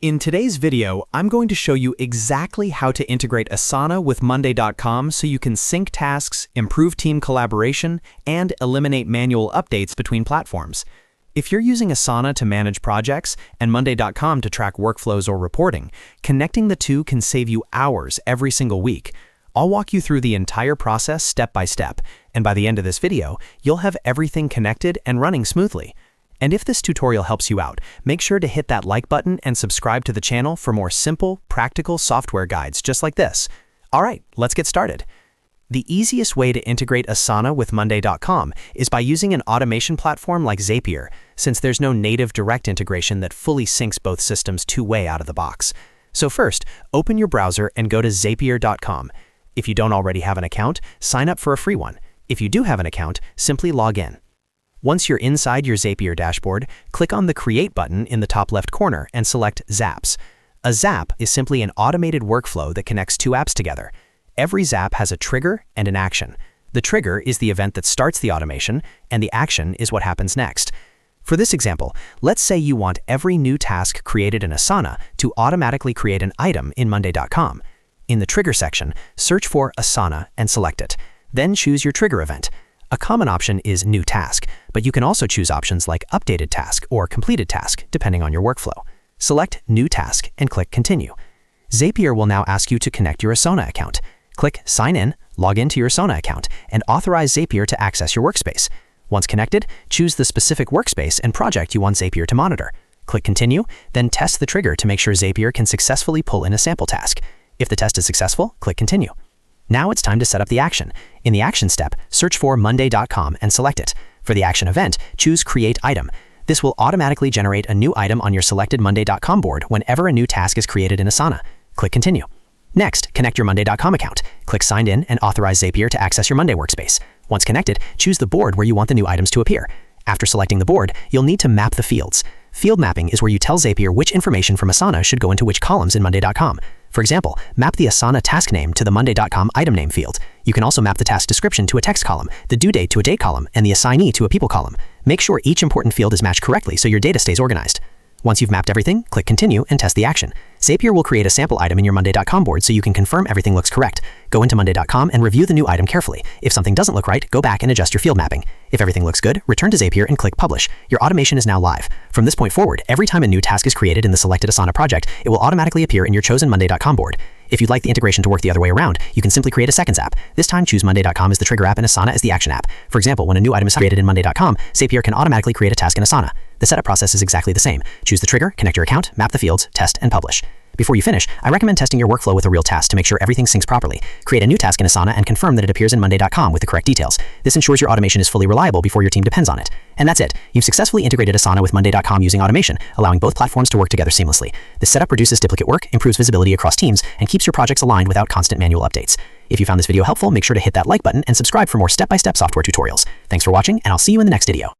In today's video, I'm going to show you exactly how to integrate Asana with Monday.com so you can sync tasks, improve team collaboration, and eliminate manual updates between platforms. If you're using Asana to manage projects and Monday.com to track workflows or reporting, connecting the two can save you hours every single week. I'll walk you through the entire process step by step, and by the end of this video, you'll have everything connected and running smoothly. And if this tutorial helps you out, make sure to hit that like button and subscribe to the channel for more simple, practical software guides just like this. All right, let's get started. The easiest way to integrate Asana with Monday.com is by using an automation platform like Zapier, since there's no native direct integration that fully syncs both systems two-way out of the box. So first, open your browser and go to Zapier.com. If you don't already have an account, sign up for a free one. If you do have an account, simply log in. Once you're inside your Zapier dashboard, click on the Create button in the top left corner and select Zaps. A Zap is simply an automated workflow that connects two apps together. Every Zap has a trigger and an action. The trigger is the event that starts the automation, and the action is what happens next. For this example, let's say you want every new task created in Asana to automatically create an item in Monday.com. In the Trigger section, search for Asana and select it. Then choose your trigger event. A common option is New Task, but you can also choose options like Updated Task or Completed Task, depending on your workflow. Select New Task and click Continue. Zapier will now ask you to connect your Asana account. Click Sign In, log into your Asana account, and authorize Zapier to access your workspace. Once connected, choose the specific workspace and project you want Zapier to monitor. Click Continue, then test the trigger to make sure Zapier can successfully pull in a sample task. If the test is successful, click Continue. Now it's time to set up the action. In the Action step, search for Monday.com and select it. For the action event, choose Create Item. This will automatically generate a new item on your selected Monday.com board whenever a new task is created in Asana. Click Continue. Next, connect your Monday.com account. Click Signed In and authorize Zapier to access your Monday workspace. Once connected, choose the board where you want the new items to appear. After selecting the board, you'll need to map the fields. Field mapping is where you tell Zapier which information from Asana should go into which columns in Monday.com. For example, map the Asana task name to the Monday.com item name field. You can also map the task description to a text column, the due date to a date column, and the assignee to a people column. Make sure each important field is matched correctly so your data stays organized. Once you've mapped everything, click Continue and test the action. Zapier will create a sample item in your Monday.com board so you can confirm everything looks correct. Go into Monday.com and review the new item carefully. If something doesn't look right, go back and adjust your field mapping. If everything looks good, return to Zapier and click Publish. Your automation is now live. From this point forward, every time a new task is created in the selected Asana project, it will automatically appear in your chosen Monday.com board. If you'd like the integration to work the other way around, you can simply create a second app. This time, choose Monday.com as the trigger app and Asana as the action app. For example, when a new item is created in Monday.com, Zapier can automatically create a task in Asana. The setup process is exactly the same. Choose the trigger, connect your account, map the fields, test, and publish. Before you finish, I recommend testing your workflow with a real task to make sure everything syncs properly. Create a new task in Asana and confirm that it appears in Monday.com with the correct details. This ensures your automation is fully reliable before your team depends on it. And that's it. You've successfully integrated Asana with Monday.com using automation, allowing both platforms to work together seamlessly. This setup reduces duplicate work, improves visibility across teams, and keeps your projects aligned without constant manual updates. If you found this video helpful, make sure to hit that like button and subscribe for more step-by-step software tutorials. Thanks for watching, and I'll see you in the next video.